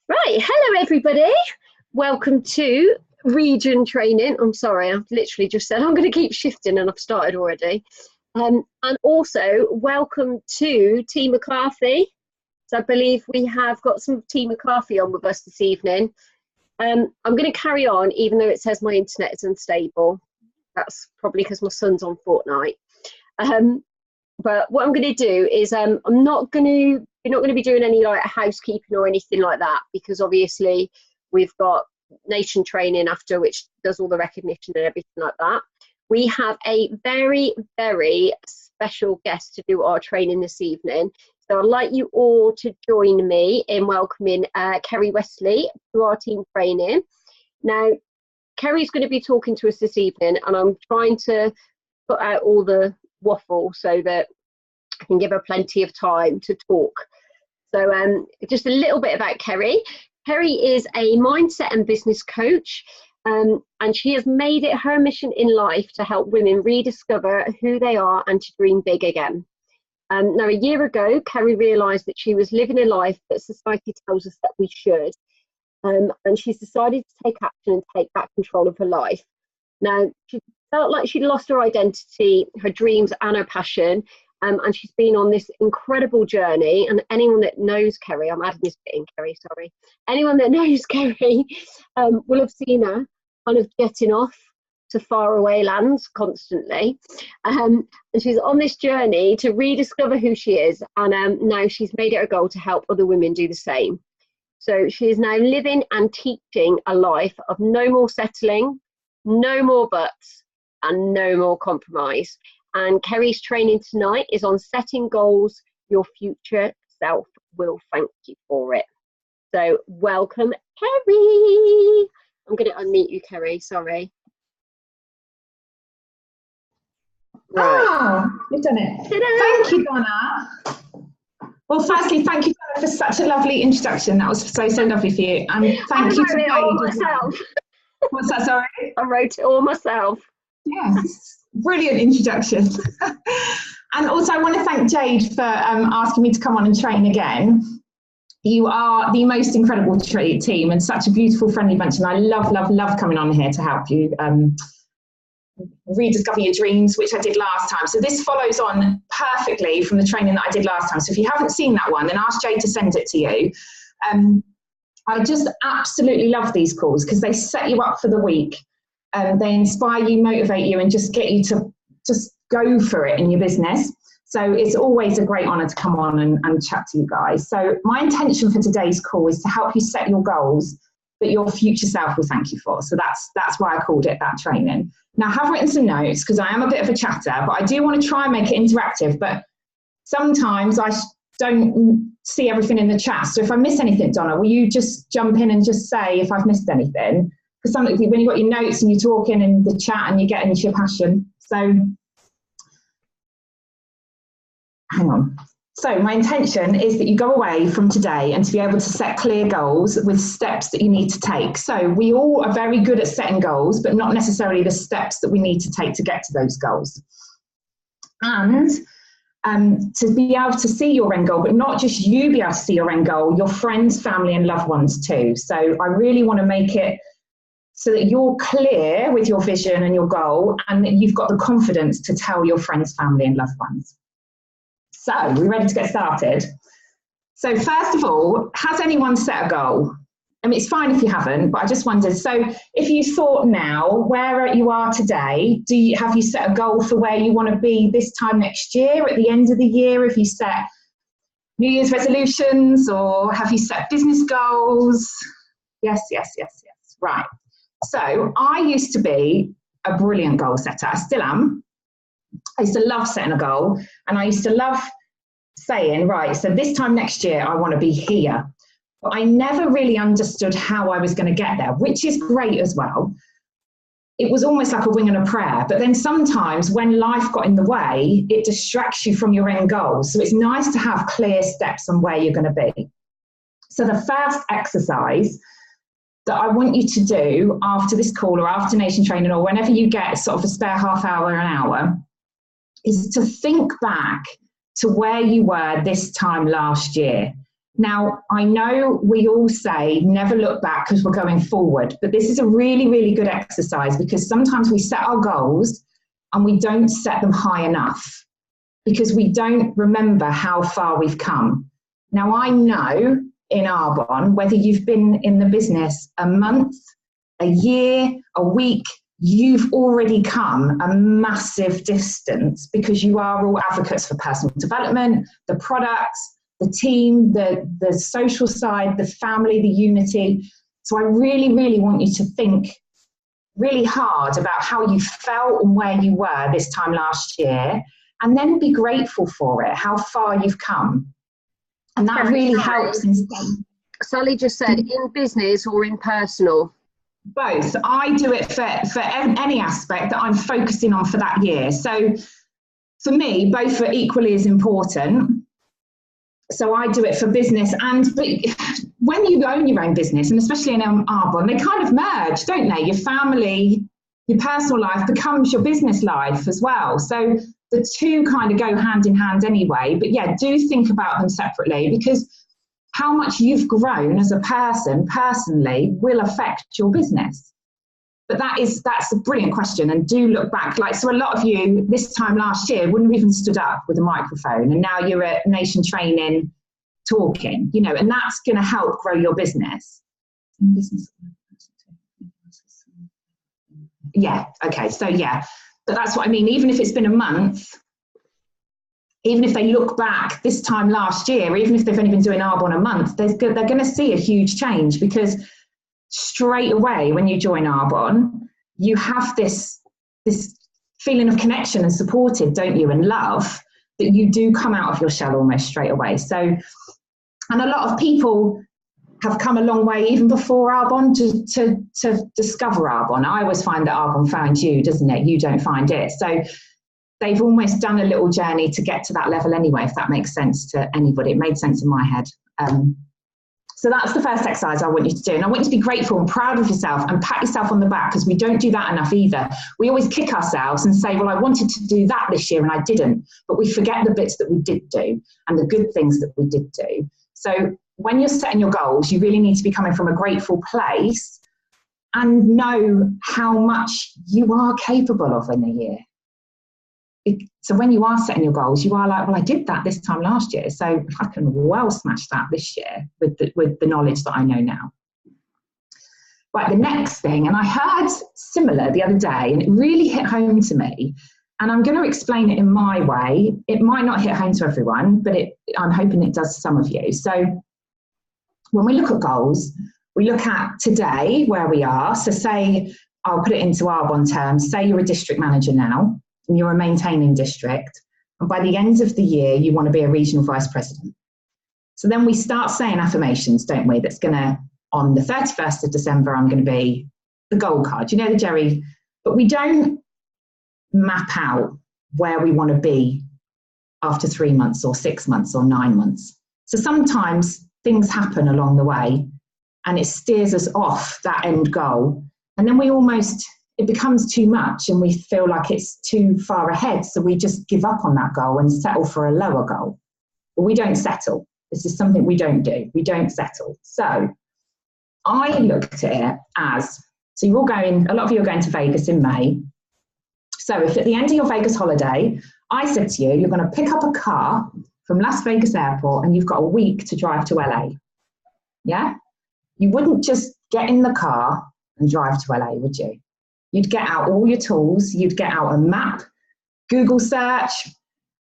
Right, hello everybody. Welcome to Region Training. I'm sorry, I've literally just said I'm going to keep shifting and I've started already. And also welcome to T McCarthy. So I believe we have got some T McCarthy on with us this evening. I'm going to carry on even though it says my internet is unstable. That's probably because my son's on Fortnite. But what I'm going to do is we're not going to be doing any like housekeeping or anything like that, because obviously we've got nation training after, which does all the recognition and everything like that. We have a very, very special guest to do our training this evening. So I'd like you all to join me in welcoming Kerri Westley to our team training. Now, Kerri's going to be talking to us this evening, and I'm trying to put out all the waffle so that I can give her plenty of time to talk. So just a little bit about Kerri. Kerri is a mindset and business coach, and she has made it her mission in life to help women rediscover who they are and to dream big again. Now, a year ago, Kerri realised that she was living a life that society tells us that we should, and she's decided to take action and take back control of her life. Now, she felt like she'd lost her identity, her dreams and her passion, and she's been on this incredible journey. And anyone that knows Kerri, I'm adding this bit in, Kerri, sorry. Anyone that knows Kerri will have seen her kind of getting off to faraway lands constantly. And she's on this journey to rediscover who she is. And now she's made it a goal to help other women do the same. So she is now living and teaching a life of no more settling, no more buts, and no more compromise. And Kerri's training tonight is on setting goals. Your future self will thank you for it. So welcome, Kerri. I'm going to unmute you, Kerri. Sorry. Right. Oh, you've done it. Ta-da. Thank you, Donna. Well, firstly, thank you, Donna, for such a lovely introduction. That was so lovely for you. And thank you to it all myself. What's that, sorry? I wrote it all myself. Yes, brilliant introduction. And also I want to thank Jade for asking me to come on and train again. You are the most incredible team and such a beautiful, friendly bunch, and I love coming on here to help you rediscover your dreams, which I did last time. So this follows on perfectly from the training that I did last time. So if you haven't seen that one, then ask Jade to send it to you. I just absolutely love these calls because they set you up for the week. They inspire you, motivate you, and just get you to just go for it in your business. So it's always a great honour to come on and chat to you guys. So my intention for today's call is to help you set your goals that your future self will thank you for. So that's why I called it that training. Now, I have written some notes because I am a bit of a chatter, but I do want to try and make it interactive. But sometimes I don't see everything in the chat. So if I miss anything, Donna, will you just jump in and just say if I've missed anything? Because sometimes when you've got your notes and you're talking in the chat and you're getting into your passion. So hang on. So my intention is that you go away from today and to be able to set clear goals with steps that you need to take. So we all are very good at setting goals, but not necessarily the steps that we need to take to get to those goals. And to be able to see your end goal, but not just you be able to see your end goal, your friends, family and loved ones too. So I really want to make it so that you're clear with your vision and your goal, and that you've got the confidence to tell your friends, family and loved ones. So we're ready to get started. So first of all, has anyone set a goal? I mean, it's fine if you haven't, but I just wondered, so if you thought now, where you are today, have you set a goal for where you want to be this time next year, at the end of the year? Have you set New Year's resolutions, or have you set business goals? Yes. Right. So I used to be a brilliant goal setter. I still am. I used to love setting a goal, and I used to love saying, right, so this time next year, I want to be here. But I never really understood how I was going to get there, which is great as well. It was almost like a wing and a prayer. But then sometimes when life got in the way, it distracts you from your end goal. So it's nice to have clear steps on where you're going to be. So the first exercise that I want you to do after this call or after nation training or whenever you get sort of a spare half hour, an hour, is to think back to where you were this time last year. Now, I know we all say never look back because we're going forward, but this is a really, really good exercise because sometimes we set our goals and we don't set them high enough because we don't remember how far we've come. Now, I know in Arbonne, whether you've been in the business a month, a year, a week, you've already come a massive distance because you are all advocates for personal development, the products, the team, the social side, the family, the unity. So I really, really want you to think really hard about how you felt and where you were this time last year, and then be grateful for it, how far you've come. And that really helps. Sally just said, in business or in personal? Both. I do it for any aspect that I'm focusing on for that year. So for me, both are equally as important. So I do it for business, but when you own your own business, and especially in Arbonne, they kind of merge, don't they? Your family, your personal life becomes your business life as well. So the two kind of go hand in hand anyway. But yeah, do think about them separately because how much you've grown as a person personally will affect your business. But that's a brilliant question, and do look back. So a lot of you this time last year wouldn't have even stood up with a microphone, and now you're at Nation Training talking, and that's going to help grow your business. Yeah, okay, so yeah, but that's what I mean. Even if it's been a month, even if they look back this time last year, even if they've only been doing Arbonne a month, they're going to see a huge change because straight away when you join Arbonne, you have this feeling of connection and supported, don't you, and love, that you do come out of your shell almost straight away. So, and a lot of people have come a long way even before Arbonne to discover Arbonne. I always find that Arbonne found you, doesn't it? You don't find it. So they've almost done a little journey to get to that level anyway, if that makes sense to anybody. It made sense in my head. So that's the first exercise I want you to do. And I want you to be grateful and proud of yourself and pat yourself on the back, because we don't do that enough either. We always kick ourselves and say, well, I wanted to do that this year and I didn't. But we forget the bits that we did do and the good things that we did do. So when you're setting your goals, you really need to be coming from a grateful place and know how much you are capable of in a year. So when you are setting your goals, you are like, well, I did that this time last year, so I can well smash that this year with the knowledge that I know now. Right, the next thing, and I heard similar the other day, and it really hit home to me, and I'm going to explain it in my way. It might not hit home to everyone, but I'm hoping it does to some of you. So when we look at goals, we look at today, where we are. So say, I'll put it into Arbonne terms, say you're a district manager now, and you're a maintaining district, and by the end of the year you want to be a regional vice president. So then we start saying affirmations, don't we? That's going to, on the 31st of December, I'm going to be the gold card, the Jerry, but we don't map out where we want to be after 3 months or 6 months or 9 months. So sometimes things happen along the way and it steers us off that end goal, and then it becomes too much and we feel like it's too far ahead, so we just give up on that goal and settle for a lower goal. But we don't settle. This is something we don't do. We don't settle. So I looked at it as, so a lot of you are going to Vegas in May. So if at the end of your Vegas holiday, I said to you, you're going to pick up a car from Las Vegas airport and you've got a week to drive to LA. Yeah? You wouldn't just get in the car and drive to LA, would you? You'd get out all your tools, you'd get out a map, Google search,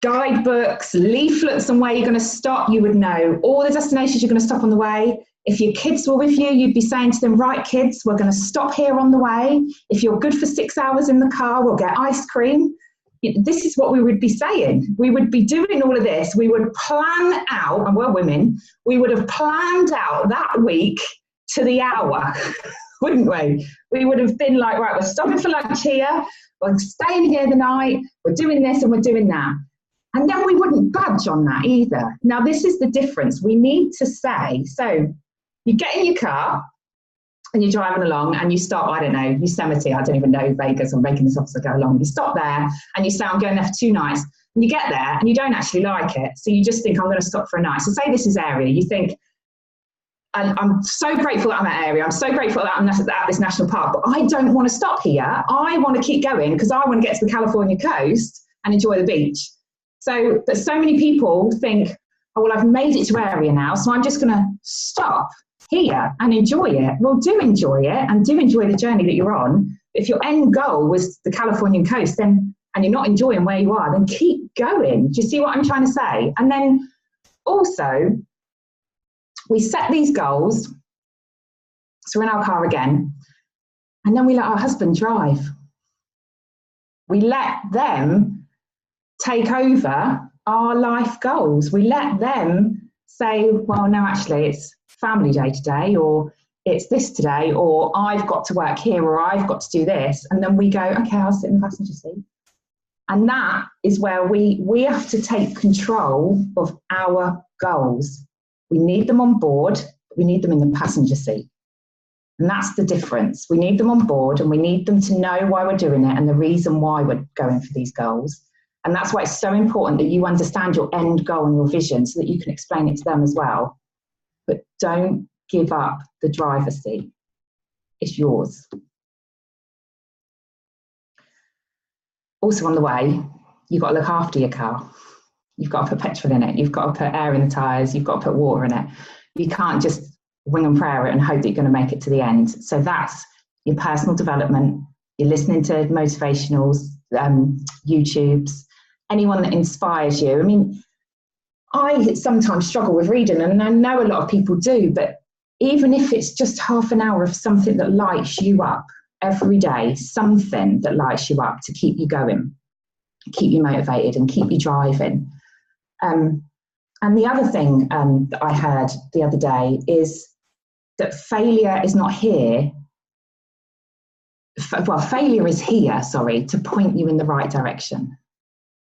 guidebooks, leaflets on where you're going to stop. You would know all the destinations you're going to stop on the way. If your kids were with you, you'd be saying to them, right, kids, we're going to stop here on the way. If you're good for 6 hours in the car, we'll get ice cream. This is what we would be saying. We would be doing all of this. We would plan out, and we're women, we would have planned out that week to the hour, wouldn't we? We would have been like, right, we're stopping for lunch here, we're staying here the night, we're doing this and we're doing that. And then we wouldn't budge on that either. Now, this is the difference. We need to say, so you get in your car and you're driving along and you stop, I don't know, Yosemite, I don't even know Vegas, I'm making this up as I go along. You stop there and you say, I'm going there for 2 nights. And you get there and you don't actually like it. So you just think, I'm going to stop for a night. So say this is area, you think, and I'm so grateful that I'm at area. I'm so grateful that I'm at this national park, but I don't want to stop here. I want to keep going because I want to get to the California coast and enjoy the beach. So, but so many people think, oh, well, I've made it to area now, so I'm just going to stop here and enjoy it. Well, do enjoy it and do enjoy the journey that you're on. If your end goal was the Californian coast, then, and you're not enjoying where you are, then keep going. Do you see what I'm trying to say? And then also, we set these goals. So we're in our car again, and then we let our husband drive. We let them take over our life goals. We let them say, well, no, actually, it's family day today, or it's this today, or I've got to work here, or I've got to do this. And then we go, okay, I'll sit in the passenger seat. And that is where we have to take control of our goals. We need them on board, but we need them in the passenger seat. And that's the difference. We need them on board and we need them to know why we're doing it and the reason why we're going for these goals. And that's why it's so important that you understand your end goal and your vision so that you can explain it to them as well. But don't give up the driver's seat. It's yours. Also on the way, you've got to look after your car. You've got to put petrol in it. You've got to put air in the tyres. You've got to put water in it. You can't just wing and prayer it and hope that you're going to make it to the end. So that's your personal development. You're listening to motivationals, YouTubes, anyone that inspires you. I mean, I sometimes struggle with reading, and I know a lot of people do, but even if it's just half an hour of something that lights you up every day, something that lights you up to keep you going, keep you motivated and keep you driving. And the other thing that I heard the other day is that failure is not here. Failure is here, to point you in the right direction.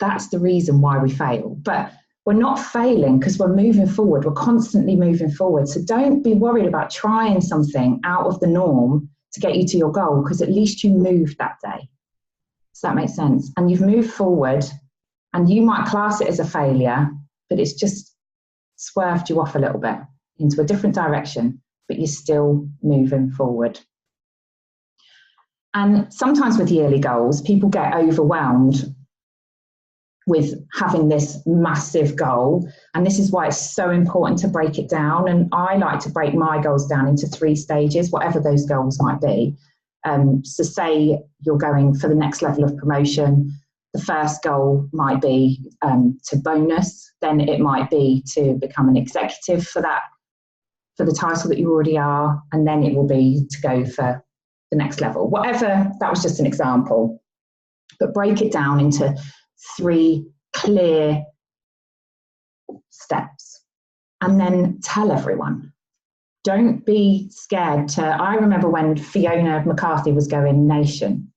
That's the reason why we fail. But we're not failing because we're moving forward. We're constantly moving forward. So don't be worried about trying something out of the norm to get you to your goal, because at least you moved that day. Does that make sense? And you've moved forward, and you might class it as a failure, but it's just swerved you off a little bit into a different direction, but you're still moving forward. And sometimes with yearly goals, people get overwhelmed with having this massive goal. And this is why it's so important to break it down. And I like to break my goals down into 3 stages, whatever those goals might be. So say you're going for the next level of promotion. The first goal might be to bonus, then it might be to become an executive for the title that you already are, and then it will be to go for the next level. Whatever, that was just an example. But break it down into 3 clear steps, and then tell everyone. Don't be scared to, I remember when Fiona McCarthy was going nation,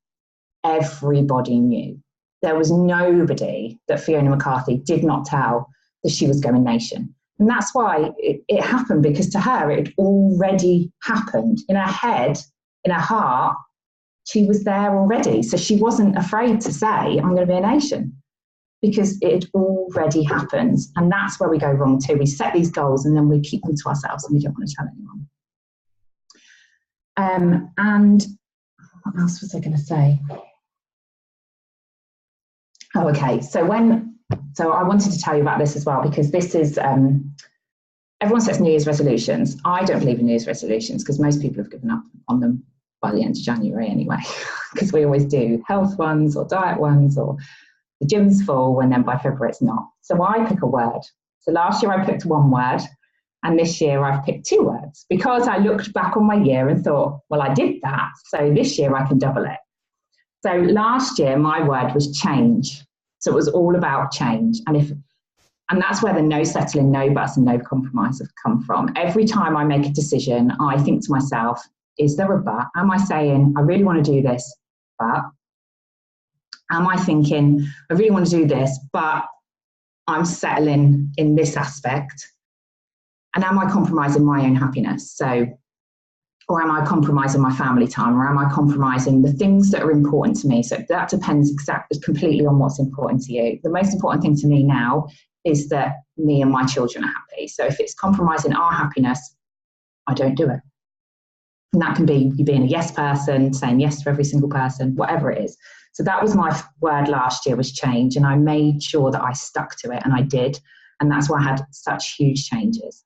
everybody knew. There was nobody that Fiona McCarthy did not tell that she was going nation. And that's why it happened, because to her, it had already happened. In her head, in her heart, she was there already. So she wasn't afraid to say, I'm going to be a nation, because it had already happened. And that's where we go wrong too. We set these goals and then we keep them to ourselves and we don't want to tell anyone. And what else was I going to say? Oh, okay. So I wanted to tell you about this as well, because this is, everyone sets New Year's resolutions. I don't believe in New Year's resolutions because most people have given up on them by the end of January anyway, because we always do health ones or diet ones, or the gym's full, and then by February it's not. So I pick a word. So last year I picked 1 word, and this year I've picked 2 words, because I looked back on my year and thought, well, I did that, so this year I can double it. So last year my word was change. So it was all about change. And that's where the no settling, no buts and no compromise have come from. Every time I make a decision, I think to myself, is there a but? Am I saying, I really want to do this, but? Am I thinking, I really want to do this, but I'm settling in this aspect? And am I compromising my own happiness? So or am I compromising my family time, or am I compromising the things that are important to me? So that depends completely on what's important to you. The most important thing to me now is that me and my children are happy. So if it's compromising our happiness, I don't do it. And that can be you being a yes person, saying yes to every single person, whatever it is. So that was my word last year, was change. And I made sure that I stuck to it, and I did. And that's why I had such huge changes.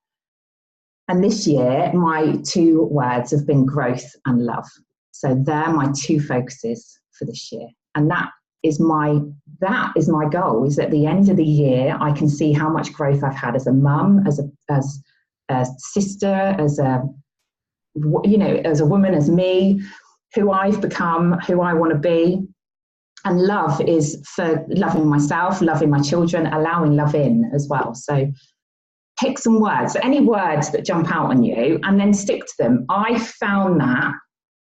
And this year, my 2 words have been growth and love. So they're my 2 focuses for this year. And that is my goal, is at the end of the year, I can see how much growth I've had as a mum, as a sister, as a woman, as me, who I've become, who I want to be. And love is for loving myself, loving my children, allowing love in as well. So pick some words, any words that jump out on you, and then stick to them. I found that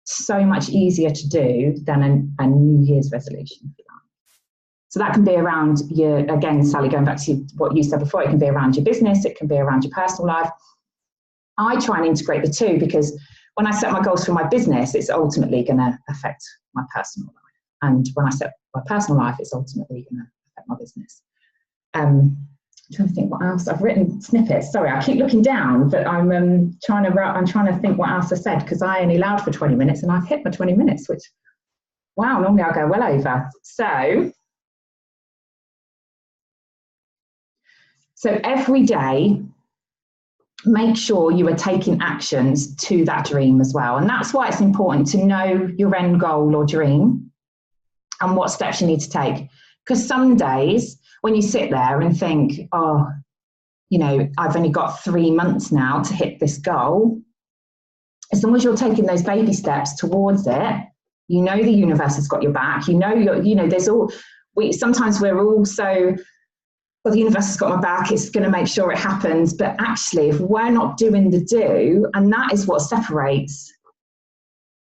so much easier to do than a New Year's resolution. So that can be around again, Sally, going back to what you said before, it can be around your business, it can be around your personal life. I try and integrate the 2, because when I set my goals for my business, it's ultimately going to affect my personal life. And when I set my personal life, it's ultimately going to affect my business. I'm trying to think what else. I've written snippets. Sorry, I keep looking down, but I'm trying to think what else I said, because I only allowed for 20 minutes and I've hit my 20 minutes, which, wow, normally I'll go well over. So every day, make sure you are taking actions to that dream as well. And that's why it's important to know your end goal or dream and what steps you need to take. Because some days when you sit there and think, oh, I've only got 3 months now to hit this goal, as long as you're taking those baby steps towards it, the universe has got your back. Sometimes we're all so, well, the universe has got my back, it's going to make sure it happens. But actually, if we're not doing the do, and that is what separates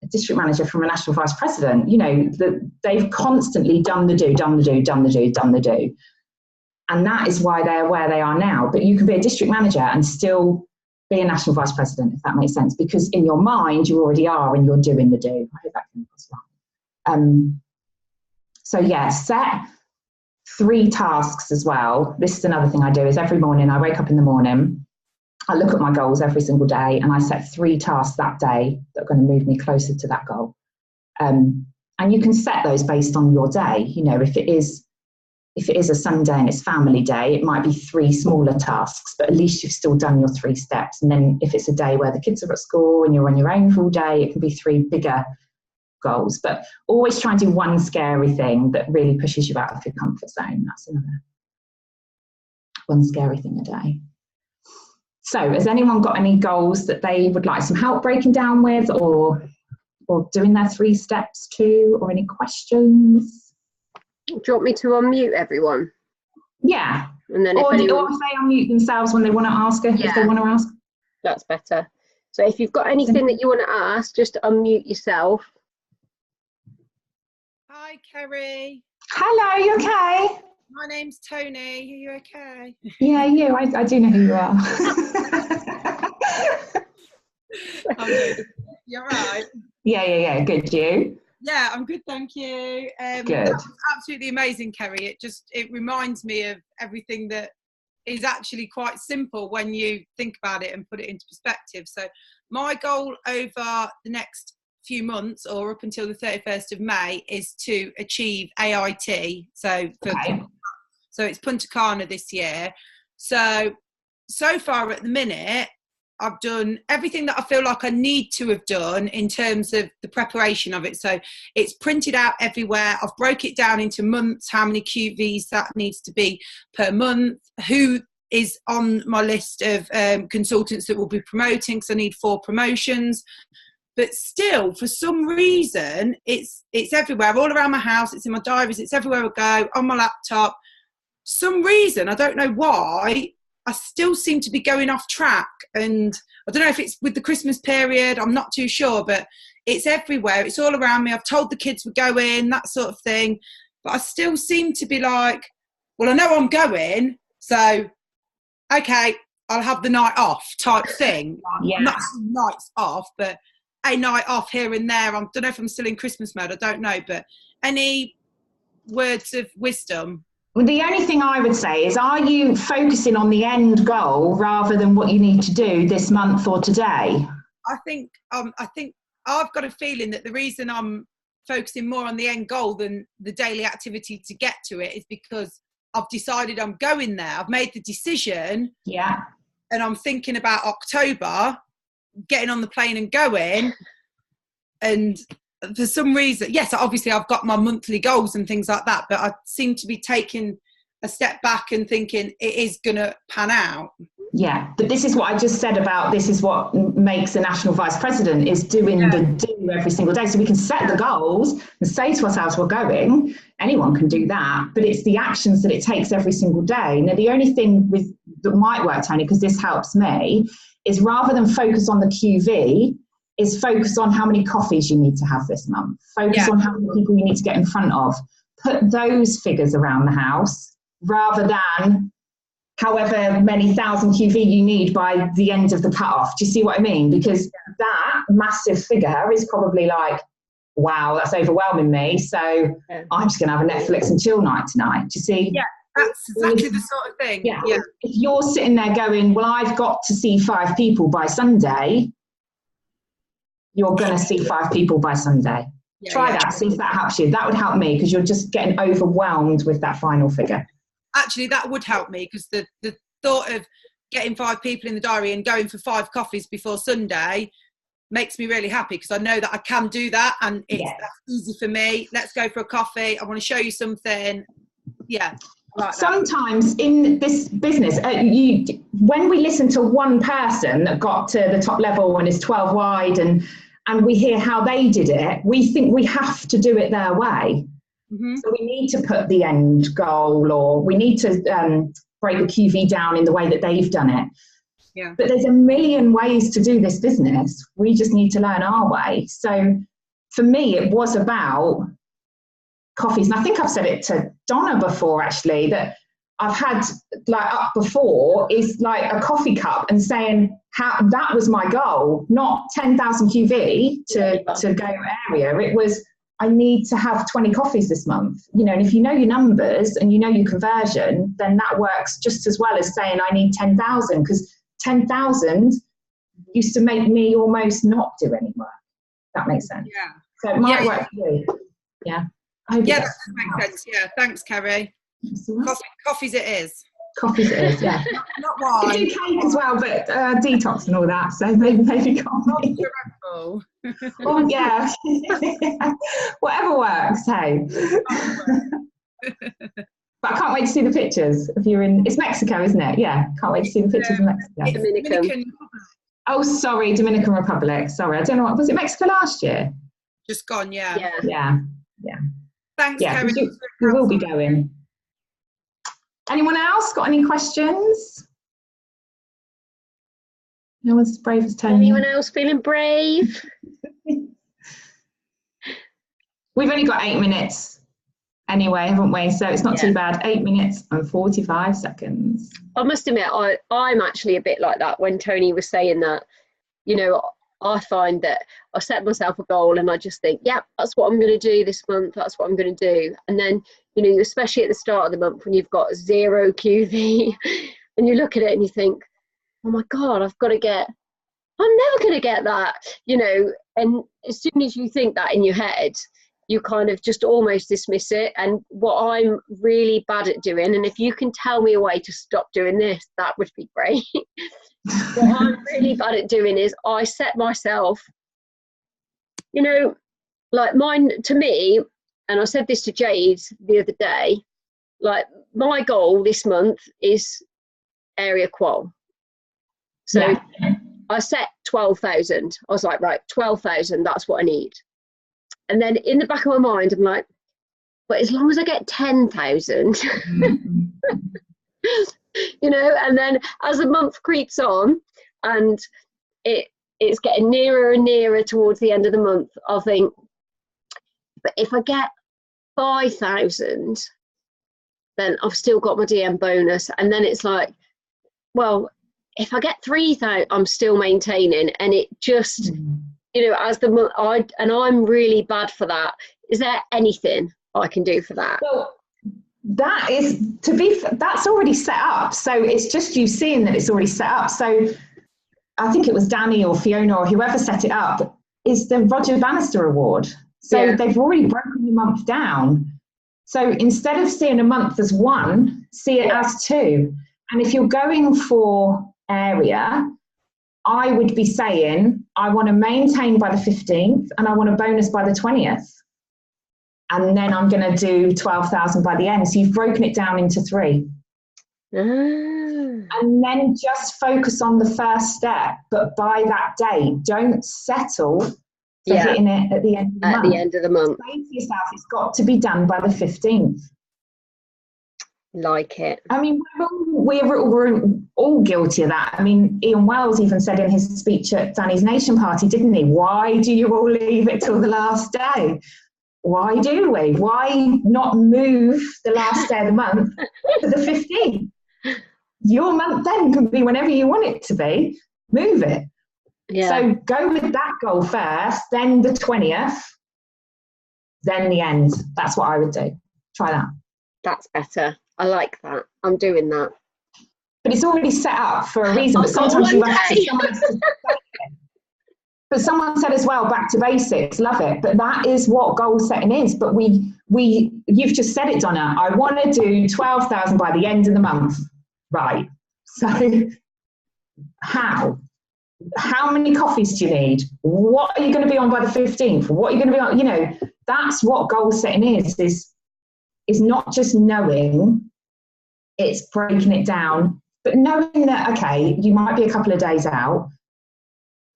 a district manager from a national vice president, they've constantly done the do. And that is why they're where they are now. But you can be a district manager and still be a national vice president, if that makes sense, because in your mind, you already are and you're doing the do. I hope that came across well. So yeah, set 3 tasks as well. This is another thing I do, is every morning I wake up in the morning, I look at my goals every single day, and I set 3 tasks that day that are going to move me closer to that goal. And you can set those based on your day. If it is a Sunday and it's family day, it might be 3 smaller tasks, but at least you've still done your 3 steps. And then if it's a day where the kids are at school and you're on your own full day, it can be 3 bigger goals. But always try and do one scary thing that really pushes you out of your comfort zone. That's another one scary thing a day. So has anyone got any goals that they would like some help breaking down with, or doing their 3 steps too, or any questions? Do you want me to unmute everyone? Yeah. And then or if they unmute themselves when they want to ask if they want to ask. That's better. So if you've got anything that you want to ask, just unmute yourself. Hi, Kerri. Hello, you okay? My name's Tony. Are you okay? Yeah, you. I do know who you are. You're right. Yeah. Good, you? Yeah, I'm good, thank you. Good. That was absolutely amazing, Kerri. It reminds me of everything that is actually quite simple when you think about it and put it into perspective. So my goal over the next few months, or up until the 31st of May, is to achieve AIT. So it's Punta Cana this year. So far at the minute, I've done everything that I feel like I need to have done in terms of the preparation of it. So it's printed out everywhere. I've broke it down into months, how many QVs that needs to be per month, who is on my list of consultants that will be promoting, because I need 4 promotions. But still, for some reason, it's everywhere, all around my house. It's in my diaries. It's everywhere I go, on my laptop. Some reason, I don't know why, I still seem to be going off track. And I don't know if it's with the Christmas period. I'm not too sure, but it's everywhere. It's all around me. I've told the kids we're going, that sort of thing. But I still seem to be like, well, I know I'm going, so, okay, I'll have the night off type thing. Yeah. Not some nights off, but a night off here and there. I don't know if I'm still in Christmas mode, I don't know, but any words of wisdom? Well, the only thing I would say is, are you focusing on the end goal rather than what you need to do this month or today? I think I've got a feeling that the reason I'm focusing more on the end goal than the daily activity to get to it is because I've decided I'm going there. I've made the decision. Yeah. And I'm thinking about October, getting on the plane and going. And for some reason, yes, obviously I've got my monthly goals and things like that, but I seem to be taking a step back and thinking it is going to pan out. Yeah, but this is what I just said about, this is what makes a national vice president, is doing the do every single day. So we can set the goals and say to ourselves, we're going, anyone can do that, but it's the actions that it takes every single day. Now, the only thing that might work, Tony, because this helps me, is rather than focus on the QV, is focus on how many coffees you need to have this month. Focus on how many people you need to get in front of. Put those figures around the house rather than however many thousand QV you need by the end of the cutoff. Do you see what I mean? Because that massive figure is probably like, wow, that's overwhelming me. So I'm just going to have a Netflix and chill night tonight. Do you see? Yeah, that's exactly the sort of thing. Yeah. If you're sitting there going, well, I've got to see 5 people by Sunday, you're going to see 5 people by Sunday. Try that, see if that helps you. That would help me, because you're just getting overwhelmed with that final figure. Actually, that would help me, because the thought of getting 5 people in the diary and going for 5 coffees before Sunday makes me really happy, because I know that I can do that, and that's easy for me. Let's go for a coffee. I want to show you something. Yeah. Like sometimes in this business, when we listen to one person that got to the top level and is 12 wide and we hear how they did it, we think we have to do it their way. Mm-hmm. So we need to put the end goal, or we need to break the QV down in the way that they've done it. Yeah. But there's a million ways to do this business. We just need to learn our way. So for me, it was about coffees. And I think I've said it to Donna before, actually, that I've had like up before is like a coffee cup and saying how that was my goal, not 10,000 QV to go area. It was, I need to have 20 coffees this month, you know, and if you know your numbers and you know your conversion, then that works just as well as saying I need 10,000, because 10,000 used to make me almost not do any work. That makes sense. Yeah. So it might work for you. Yeah. That does make sense. Yeah. Thanks, Kerri. Coffees it is. Coffees it is, yeah. Not wine. You do cake as well, but detox and all that. So maybe coffee. Oh yeah. Whatever works, hey. But I can't wait to see the pictures. If you're in, it's Mexico, isn't it? Yeah, can't wait to see the pictures of Mexico. Dominican. Oh, sorry, Dominican Republic. Sorry, I don't know. Was it Mexico last year? Just gone, yeah. Thanks, Kerri. We will be going. Anyone else got any questions? No one's as brave as Tony. Anyone else feeling brave? We've only got 8 minutes anyway, haven't we? So it's not too bad. 8 minutes and 45 seconds. I must admit, I'm actually a bit like that when Tony was saying that. You know, I find that I set myself a goal and I just think, that's what I'm going to do this month. That's what I'm going to do. And then, you know, especially at the start of the month when you've got 0 QV and you look at it and you think, oh my God, I'm never going to get that, you know. And as soon as you think that in your head, you kind of just almost dismiss it. And what I'm really bad at doing, and if you can tell me a way to stop doing this, that would be great. What I'm really bad at doing is I set myself, you know, like mine, to me, and I said this to Jade the other day, like my goal this month is area qual. So I set 12,000. I was like, right, 12,000, that's what I need. And then in the back of my mind, I'm like, but as long as I get 10,000, you know, and then as the month creeps on and it's getting nearer and nearer towards the end of the month, I'll think, but if I get 5,000, then I've still got my DM bonus. And then it's like, well, if I get 3,000, I'm still maintaining. And it just, you know, as the I'm really bad for that. Is there anything I can do for that? Well, that's already set up. So it's just you seeing that it's already set up. So I think it was Danny or Fiona or whoever set it up, is the Roger Bannister Award. So they've already broken the month down. So instead of seeing a month as one, see it as two. And if you're going for area, I would be saying, I want to maintain by the 15th and I want a bonus by the 20th. And then I'm going to do 12,000 by the end. So you've broken it down into 3. And then just focus on the first step. But by that day, don't settle for hitting it at the end of the month. At the end of the month. Say to yourself, it's got to be done by the 15th. Like it. I mean, we're all guilty of that. I mean, Ian Wells even said in his speech at Danny's Nation Party, didn't he? Why do you all leave it till the last day? Why do we? Why not move the last day of the month to the 15th? Your month then can be whenever you want it to be. Move it. Yeah. So go with that goal first, then the 20th, then the end. That's what I would do. Try that. That's better. I like that. I'm doing that. But it's already set up for a reason. But sometimes you have to. But someone said as well, back to basics. Love it. But that is what goal setting is. But you've just said it, Donna. I want to do 12,000 by the end of the month. Right. So how many coffees do you need? What are you going to be on by the 15th? What are you going to be on? You know, that's what goal setting is not just knowing, it's breaking it down, but knowing that, okay, you might be a couple of days out,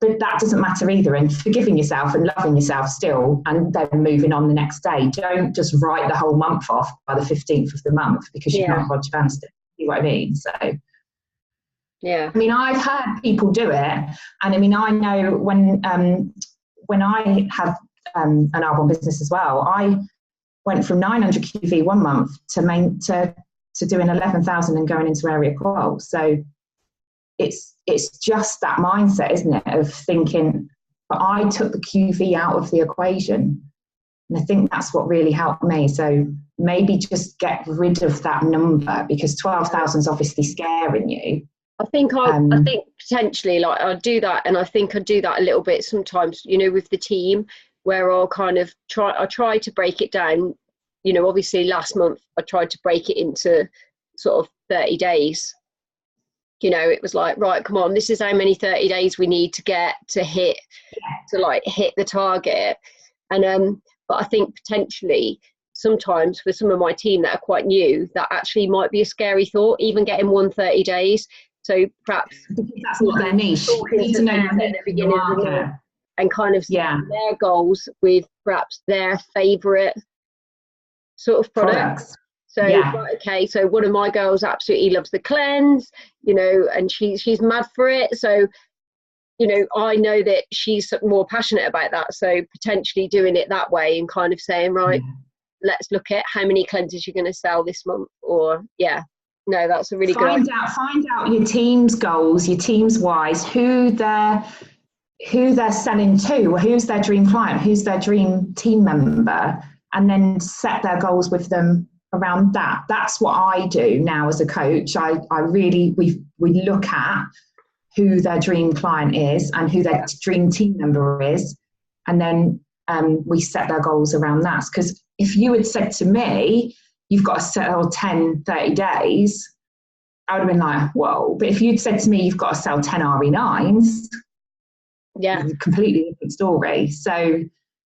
but that doesn't matter either, and forgiving yourself and loving yourself still, and then moving on the next day. Don't just write the whole month off by the 15th of the month because you're not Roger Bannister. You know what I mean? So, yeah. I mean, I've heard people do it, and I mean, I know when I had an album business as well, I went from 900 QV one month to doing 11,000 and going into area qual. So it's just that mindset, isn't it, of thinking, but I took the QV out of the equation. And I think that's what really helped me. So maybe just get rid of that number, because 12,000 is obviously scaring you. I think potentially, like, I'll do that, and I think I do that a little bit sometimes, you know, with the team, where I'll kind of try to break it down. You know, obviously last month I tried to break it into sort of 30 days. You know, it was like, right, come on, this is how many 30 days we need to get to hit the target. And but I think potentially sometimes for some of my team that are quite new, that actually might be a scary thought, even getting 130 days. So perhaps that's not their niche. You need to know at the beginning of the month and kind of their goals with perhaps their favourite sort of products. So okay, so one of my girls absolutely loves the cleanse, you know, and she's mad for it. So, you know, I know that she's more passionate about that. So potentially doing it that way and kind of saying, right, let's look at how many cleanses you're going to sell this month. Or no, that's a really good idea. Find out your team's goals, your team's whys, who they're selling to, who's their dream client, who's their dream team member, and then set their goals with them around that. That's what I do now as a coach. We look at who their dream client is and who their dream team member is, and then we set their goals around that. Because if you had said to me, you've got to sell 10, 30 days, I would have been like, whoa. But if you'd said to me, you've got to sell 10 RE9s, completely different story. So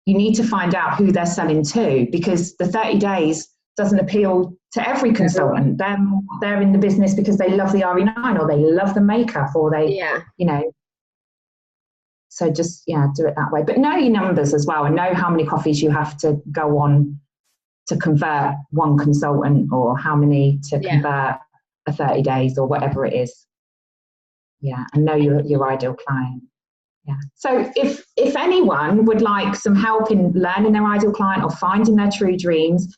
you need to find out who they're selling to, because the 30 days doesn't appeal to every consultant. They're in the business because they love the RE9 or they love the makeup or they, you know. So just, do it that way. But know your numbers as well, and know how many coffees you have to go on to convert one consultant, or how many to convert a 30 days or whatever it is. And know your ideal client. So if anyone would like some help in learning their ideal client or finding their true dreams,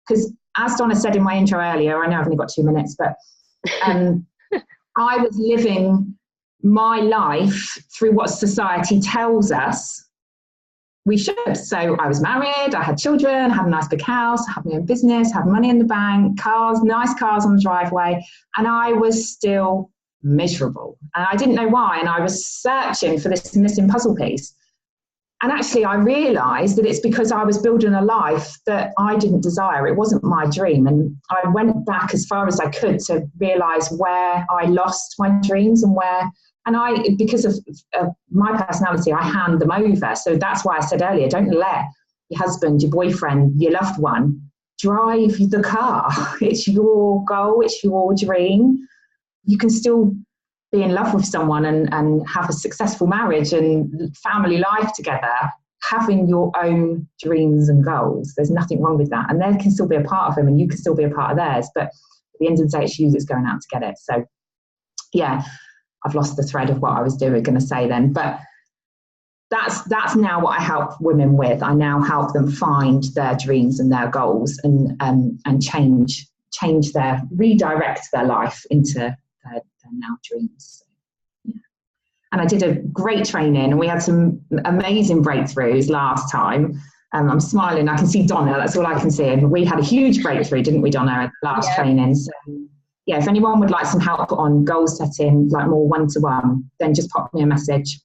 because as Donna said in my intro earlier, I know I've only got 2 minutes, but I was living my life through what society tells us we should. So I was married, I had children, I had a nice big house, I had my own business, had money in the bank, cars, nice cars on the driveway, and I was still miserable. And I didn't know why, and I was searching for this missing puzzle piece. And actually I realised that it's because I was building a life that I didn't desire. It wasn't my dream. And I went back as far as I could to realise where I lost my dreams and where, and I, because of my personality, I hand them over. So that's why I said earlier, don't let your husband, your boyfriend, your loved one drive the car. It's your goal, it's your dream. You can still be in love with someone and have a successful marriage and family life together, having your own dreams and goals. There's nothing wrong with that. And they can still be a part of them and you can still be a part of theirs. But at the end of the day, it's you that's going out to get it. So yeah, I've lost the thread of what I was going to say then. But that's now what I help women with. I now help them find their dreams and their goals and redirect their life into their now dreams. Yeah. And I did a great training and we had some amazing breakthroughs last time. I'm smiling, I can see Donna, that's all I can see. And we had a huge breakthrough, didn't we, Donna, at last training? So yeah, if anyone would like some help on goal setting, like more one-to-one, then just pop me a message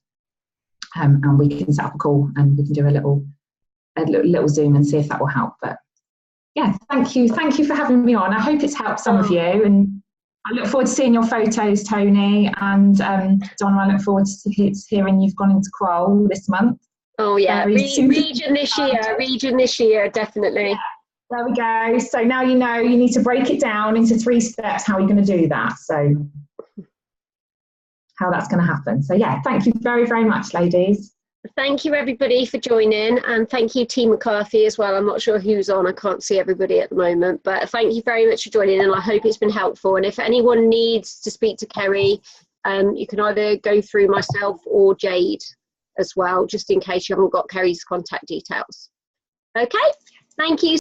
and we can set up a call and we can do a little Zoom and see if that will help. But yeah, thank you for having me on. I hope it's helped some of you, and I look forward to seeing your photos, Tony, and Donna, I look forward to hearing you've gone into Kroll this month. Oh yeah, region this year, definitely. Yeah. There we go. So now you know you need to break it down into 3 steps, how you're going to do that. So how that's going to happen. So yeah, thank you very, very much, ladies. Thank you everybody for joining, and thank you T McCarthy as well. I'm not sure who's on, I can't see everybody at the moment, but thank you very much for joining, and I hope it's been helpful. And if anyone needs to speak to Kerri, you can either go through myself or Jade as well, just in case you haven't got Kerri's contact details. Okay, thank you.